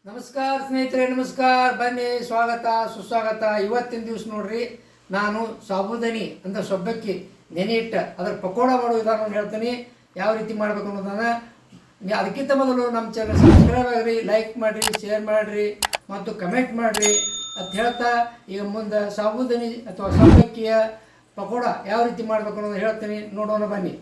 ನಮಸ್ಕಾರ ಸ್ನೇಹಿತರೆ, ನಮಸ್ಕಾರ. ಬನ್ನಿ, ಸ್ವಾಗತ ಸುಸ್ವಾಗತ. ಇವತ್ತಿನ ದಿವಸ ನೋಡ್ರಿ, ನಾನು ಸಾಬುದಾನಿ ಅಂತ ಸೊಬ್ಬಕ್ಕಿ ನೆನೆ ಇಟ್ಟು ಅದರ ಪಕೋಡ ಮಾಡೋ ವಿಧಾನವನ್ನು ಹೇಳ್ತೀನಿ, ಯಾವ ರೀತಿ ಮಾಡಬೇಕು ಅನ್ನೋದನ್ನು. ಅದಕ್ಕಿಂತ ಮೊದಲು ನಮ್ಮ ಚಾನಲ್ ಸಬ್ಸ್ಕ್ರೈಬ್ ಆಗಿರಿ, ಲೈಕ್ ಮಾಡಿರಿ, ಶೇರ್ ಮಾಡಿರಿ ಮತ್ತು ಕಮೆಂಟ್ ಮಾಡಿರಿ ಅಂತ ಹೇಳ್ತಾ, ಈಗ ಮುಂದೆ ಸಾಬುದಾನಿ ಅಥವಾ ಸೊಬ್ಬಕ್ಕಿಯ ಪಕೋಡ ಯಾವ ರೀತಿ ಮಾಡಬೇಕು ಅನ್ನೋದು ಹೇಳ್ತೀನಿ, ನೋಡೋಣ ಬನ್ನಿ.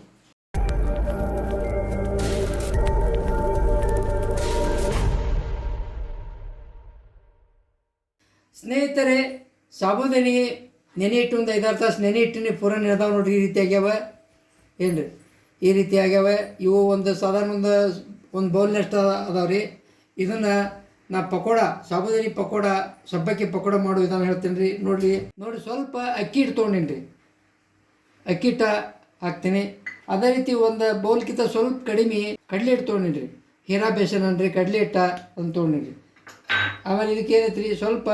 ಸ್ನೇಹಿತರೆ, ಸಾಬುದಾನಿ ನೆನೆ ಇಟ್ಟು ಒಂದು 5-6 ತಾಸು ನೆನೆ ಇಟ್ಟಿನಿ, ಪೂರ ನೆನೆದಾವ ನೋಡ್ರಿ. ಈ ರೀತಿ ಆಗ್ಯಾವ ಏನ್ರಿ, ಈ ರೀತಿ ಆಗ್ಯಾವ. ಇವು ಒಂದು ಸಾಧಾರಣ ಒಂದು ಬೌಲ್ನಷ್ಟು ಅದಾವೆ ರೀ. ಇದನ್ನು ನಾ ಪಕೋಡ, ಸಾಬುದಾನಿ ಪಕೋಡ, ಸಬ್ಬಕ್ಕಿ ಪಕೋಡ ಮಾಡೋ ವಿಧಾನ ಹೇಳ್ತೀನಿ ರೀ. ನೋಡಿ ಸ್ವಲ್ಪ ಅಕ್ಕಿ ಹಿಟ್ಟು ತೊಗೊಂಡೀನಿ ರೀ. ಅಕ್ಕಿ ಹಿಟ್ಟು ಹಾಕ್ತೀನಿ. ಅದೇ ರೀತಿ ಒಂದು ಬೌಲ್ಕಿಂತ ಸ್ವಲ್ಪ ಕಡಿಮೆ ಕಡಲೆ ಹಿಟ್ಟು ತೊಗೊಂಡೀನಿ ರೀ. ಹೀರಾ ಬೇಸನ್ ಅನ್ರಿ, ಕಡಲೆ ಹಿಟ್ಟ ಅಂತ ತೊಗೊಂಡೀನಿ ರೀ. ಆಮೇಲೆ ಇದಕ್ಕೆ ಏನೈತೆ ರೀ, ಸ್ವಲ್ಪ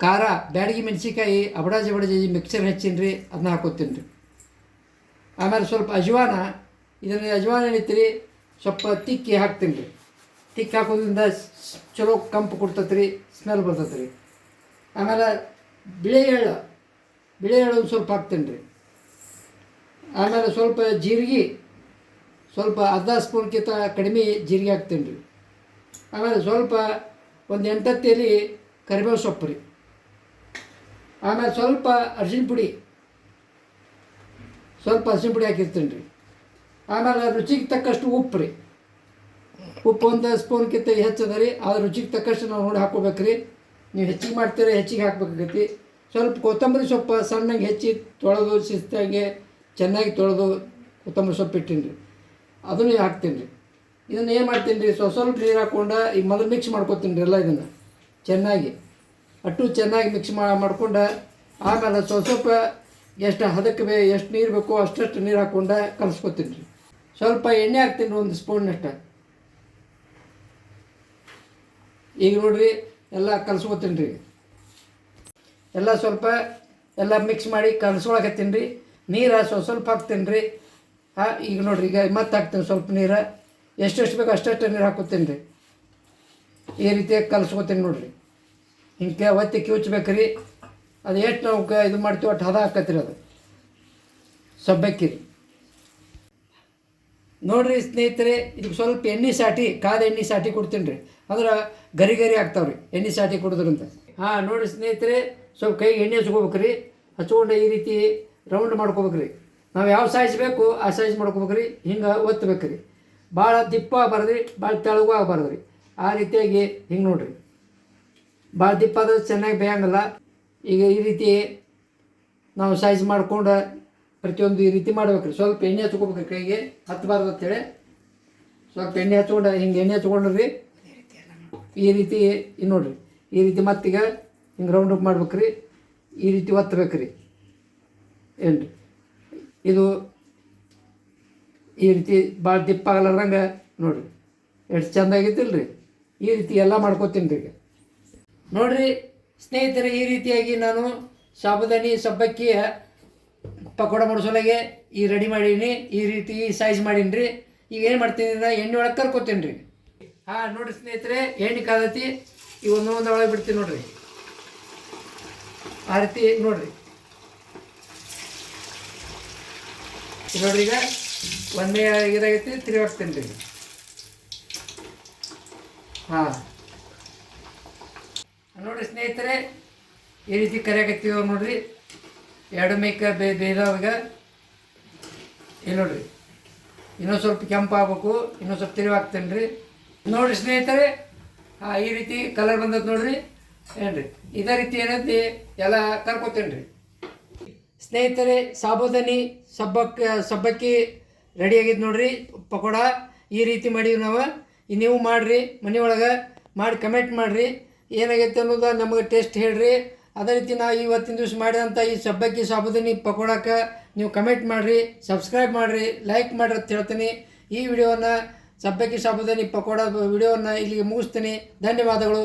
ಖಾರ, ಬ್ಯಾಡಗಿ ಮೆಣಸಿಕಾಯಿ ಅಬಡಾಜಿ ಮಿಕ್ಸರ್ ಹಚ್ಚೀನಿ ರೀ, ಅದನ್ನ ಹಾಕೋತೀನಿ ರೀ. ಆಮೇಲೆ ಸ್ವಲ್ಪ ಅಜ್ವಾನ, ಇದನ್ನು ಅಜ್ವಾನ ಏನೈತಿ ರೀ, ಸ್ವಲ್ಪ ತಿಕ್ಕಿ ಹಾಕ್ತೀನಿ ರೀ. ತಿಕ್ಕಿ ಹಾಕೋದ್ರಿಂದ ಚಲೋ ಕಂಪು ಕೊಡ್ತೈತೆ ರೀ, ಸ್ಮೆಲ್ ಬರ್ತೈತೆ ರೀ. ಆಮೇಲೆ ಬಿಳಿ ಎಳ್ಳು ಒಂದು ಸ್ವಲ್ಪ ಹಾಕ್ತೀನಿ ರೀ. ಆಮೇಲೆ ಸ್ವಲ್ಪ ಜೀರಿಗೆ, ಸ್ವಲ್ಪ ಅರ್ಧ ಸ್ಪೂನ್ಗಿಂತ ಕಡಿಮೆ ಜೀರಿಗೆ ಹಾಕ್ತೀನಿ ರೀ. ಆಮೇಲೆ ಸ್ವಲ್ಪ ಒಂದು 8-10 ಎಲೆ ಕರಿಬೇವು ಸೊಪ್ಪು ರೀ. ಆಮೇಲೆ ಸ್ವಲ್ಪ ಅರಿಶಿನ ಪುಡಿ ಹಾಕಿರ್ತೀನಿ ರೀ. ಆಮೇಲೆ ರುಚಿಗೆ ತಕ್ಕಷ್ಟು ಉಪ್ಪು ರೀ. ಉಪ್ಪು ಒಂದು ಸ್ಪೂನ್ಗಿಂತ ಹೆಚ್ಚದ ರೀ. ಅದು ರುಚಿಗೆ ತಕ್ಕಷ್ಟು ನಾವು ನೋಡಿ ಹಾಕ್ಕೋಬೇಕು ರೀ. ನೀವು ಹೆಚ್ಚಿಗೆ ಮಾಡ್ತೀರ, ಹೆಚ್ಚಿಗೆ ಹಾಕ್ಬೇಕಾಗೈತಿ. ಸ್ವಲ್ಪ ಕೊತ್ತಂಬರಿ ಸೊಪ್ಪು ಸಣ್ಣಗೆ ಹೆಚ್ಚಿ ತೊಳೆದು ಶಿಸ್ತಾಗಿ ಚೆನ್ನಾಗಿ ತೊಳೆದು ಕೊತ್ತಂಬರಿ ಸೊಪ್ಪು ಇಟ್ಟೀನಿ ರೀ, ಅದನ್ನು ಹಾಕ್ತೀನಿ ರೀ. ಇದನ್ನು ಏನು ಮಾಡ್ತೀನಿ ರೀ, ಸ್ವಲ್ಪ ನೀರು ಹಾಕ್ಕೊಂಡು ಈಗ ಮೊದಲು ಮಿಕ್ಸ್ ಮಾಡ್ಕೊತೀನಿ ರೀ. ಎಲ್ಲ ಇದನ್ನು ಚೆನ್ನಾಗಿ ಚೆನ್ನಾಗಿ ಮಿಕ್ಸ್ ಮಾಡ್ಕೊಂಡು, ಆಮೇಲೆ ಸ್ವಲ್ಪ ಎಷ್ಟು ಹದಕ್ಕೆ ಎಷ್ಟು ನೀರು ಬೇಕೋ ಅಷ್ಟು ನೀರು ಹಾಕ್ಕೊಂಡು ಕಲಿಸ್ಕೊತೀನಿ ರೀ. ಸ್ವಲ್ಪ ಎಣ್ಣೆ ಹಾಕ್ತೀನಿ ರೀ, 1 ಸ್ಪೂನ್ನಷ್ಟು. ಈಗ ನೋಡಿರಿ, ಎಲ್ಲ ಕಲಿಸ್ಕೊತೀನಿ ರೀ. ಎಲ್ಲ ಸ್ವಲ್ಪ ಮಿಕ್ಸ್ ಮಾಡಿ ಕಲಿಸ್ಕೊಳಕತ್ತೀನಿ ರೀ. ನೀರು ಸ್ವಲ್ಪ ಹಾಕ್ತೀನಿ ರೀ. ಈಗ ನೋಡಿರಿ, ಈಗ ಮತ್ತೆ ಹಾಕ್ತೀನಿ ಸ್ವಲ್ಪ ನೀರು. ಎಷ್ಟು ಬೇಕು ಅಷ್ಟು ನೀರು ಹಾಕೋತೀನಿ ರೀ. ಈ ರೀತಿಯಾಗಿ ಕಲಿಸ್ಕೊತೀನಿ ನೋಡಿರಿ. ಹಿಂಗೆ ಒತ್ತಿ ಕಿವುಚ್ಬೇಕು ರೀ. ಅದು ಎಷ್ಟು ನಾವು ಇದು ಮಾಡ್ತೀವಿ ಒಟ್ಟು ಹದ ಹಾಕತ್ತೀರಿ. ಅದು ಸಬ್ಬಕ್ಕಿ ರೀ. ನೋಡಿರಿ ಸ್ನೇಹಿತರೆ, ಇದಕ್ಕೆ ಸ್ವಲ್ಪ ಎಣ್ಣೆ ಸಾಟಿ, ಕಾದ ಎಣ್ಣೆ ಸಾಟಿ ಕೊಡ್ತೀನಿ ರೀ. ಅಂದ್ರೆ ಗರಿ ಆಗ್ತಾವ್ರಿ ಎಣ್ಣೆ ಸಾಟಿ ಕೊಡೋದ್ರಿಂದ. ನೋಡಿರಿ ಸ್ನೇಹಿತರೆ, ಸ್ವಲ್ಪ ಕೈಗೆ ಎಣ್ಣೆ ಹಚ್ಕೋಬೇಕು ರೀ. ಹಚ್ಕೊಂಡು ಈ ರೀತಿ ರೌಂಡ್ ಮಾಡ್ಕೋಬೇಕು ರೀ. ನಾವು ಯಾವ ಸೈಜ್ ಬೇಕು ಆ ಸೈಜ್ ಮಾಡ್ಕೋಬೇಕು ರೀ. ಹಿಂಗೆ ಒತ್ತಬೇಕು ರೀ. ಭಾಳ ದಿಪ್ಪ ಆಗಬಾರ್ದು ರೀ, ಭಾಳ ತೆಳಗೂ ಆಗಬಾರ್ದು ರೀ. ಆ ರೀತಿಯಾಗಿ ಹಿಂಗೆ ನೋಡಿರಿ, ಭಾಳ ದಿಪ್ಪ ಆದ್ರೆ ಚೆನ್ನಾಗಿ ಬೇಯಂಗಿಲ್ಲ. ಈಗ ಈ ರೀತಿ ನಾವು ಸೈಜ್ ಮಾಡ್ಕೊಂಡು ಪ್ರತಿಯೊಂದು ಈ ರೀತಿ ಮಾಡ್ಬೇಕು ರೀ. ಸ್ವಲ್ಪ ಎಣ್ಣೆ ಹಚ್ಕೋಬೇಕು ಕೈಗೆ, ಹತ್ತಬಾರ್ದು ಅಂತೇಳಿ ಸ್ವಲ್ಪ ಎಣ್ಣೆ ಹಚ್ಕೊಂಡು ಹಿಂಗೆ ಎಣ್ಣೆ ಹಚ್ಕೊಂಡ್ರಿ ಈ ರೀತಿ ನೋಡಿರಿ. ಈ ರೀತಿ ಮತ್ತೀಗ ಹಿಂಗೆ ರೌಂಡ್ ಅಪ್ ಮಾಡ್ಬೇಕು ರೀ. ಈ ರೀತಿ ಒತ್ತಬೇಕು ರೀ. ಏನು ರೀ ಇದು ಈ ರೀತಿ ಭಾಳ ದಿಪ್ಪ ಆಗಲಾರ್ದಂಗೆ ನೋಡಿರಿ ಎಷ್ಟು ಚೆಂದಾಗಿತ್ತಿಲ್ಲ ರೀ. ಈ ರೀತಿ ಎಲ್ಲ ಮಾಡ್ಕೋತೀನಿ ರೀ. ಈಗ ನೋಡಿರಿ ಸ್ನೇಹಿತರೆ, ಈ ರೀತಿಯಾಗಿ ನಾನು ಸಾಬುದಾನಿ ಸಬ್ಬಕ್ಕಿಯ ಪಕೋಡ ಮಾಡಿಸೋಲಾಗೆ ಈ ರೆಡಿ ಮಾಡೀನಿ. ಈ ರೀತಿ ಸೈಜ್ ಮಾಡೀನಿ ರೀ. ಈಗ ಏನು ಮಾಡ್ತೀನಿ ಅಂದ್ರೆ ಎಣ್ಣೆ ಒಳಗೆ ಕರ್ಕೋತೀನಿ ರೀ. ನೋಡಿರಿ ಸ್ನೇಹಿತರೆ, ಎಣ್ಣೆ ಕಾದತಿ. ಈಗ ಒಂದೊಂದು ಒಳಗೆ ಬಿಡ್ತೀನಿ ನೋಡಿರಿ. ಆ ರೀತಿ ನೋಡಿರಿ. ನೋಡ್ರಿ, ಈಗ ಒಂದೇ ಇದಾಗೈತಿ, ತಿರುಗಾಡ್ತೀನಿ ರೀ. ನೋಡಿರಿ ಸ್ನೇಹಿತರೆ, ಈ ರೀತಿ ಕರಿಯಾಕತ್ತೀವಿ ನೋಡಿರಿ. ಎರಡು ಮೇಕ ಬೇಯ್ದವಾಗ ಇಲ್ಲಿ ನೋಡಿರಿ, ಇನ್ನೊಂದು ಸ್ವಲ್ಪ ಕೆಂಪು ಆಗ್ಬೇಕು, ಇನ್ನೊಂದು ಸ್ವಲ್ಪ ತಿರುಗಾಕ್ತೀನಿ ರೀ. ನೋಡಿರಿ ಸ್ನೇಹಿತರೆ, ಈ ರೀತಿ ಕಲರ್ ಬಂದದ್ದು ನೋಡಿರಿ. ಏನ್ರಿ, ಇದೇ ರೀತಿ ಏನೈತಿ ಎಲ್ಲ ಕರ್ಕೋತೀನಿ ರೀ. ಸ್ನೇಹಿತರೆ, ಸಾಬುದಾನಿ ಸಬ್ಬಕ್ಕಿ ರೆಡಿಯಾಗಿದ್ದು ನೋಡಿರಿ ಪಕೋಡ. ಈ ರೀತಿ ಮಾಡೀವಿ ನಾವು. ನೀವು ಮಾಡಿರಿ, ಮನೆಯೊಳಗೆ ಮಾಡಿ ಕಮೆಂಟ್ ಮಾಡಿರಿ, ಏನಾಗೈತೆ ಅನ್ನೋದು ನಮಗೆ ಟೇಸ್ಟ್ ಹೇಳಿರಿ. ಅದೇ ರೀತಿ ನಾವು ಇವತ್ತಿನ ದಿವಸ ಮಾಡಿದಂಥ ಈ ಸಬ್ಬಕ್ಕಿ ಸಾಬುದಾನಿ ಪಕೋಡಕ್ಕೆ ನೀವು ಕಮೆಂಟ್ ಮಾಡಿರಿ, ಸಬ್ಸ್ಕ್ರೈಬ್ ಮಾಡಿರಿ, ಲೈಕ್ ಮಾಡಿರಿ ಅಂತ ಹೇಳ್ತೀನಿ. ಈ ವಿಡಿಯೋನ ಸಬ್ಬಕ್ಕಿ ಸಾಬುದಾನಿ ಪಕೋಡ ವಿಡಿಯೋನ ಇಲ್ಲಿಗೆ ಮುಗಿಸ್ತೀನಿ. ಧನ್ಯವಾದಗಳು.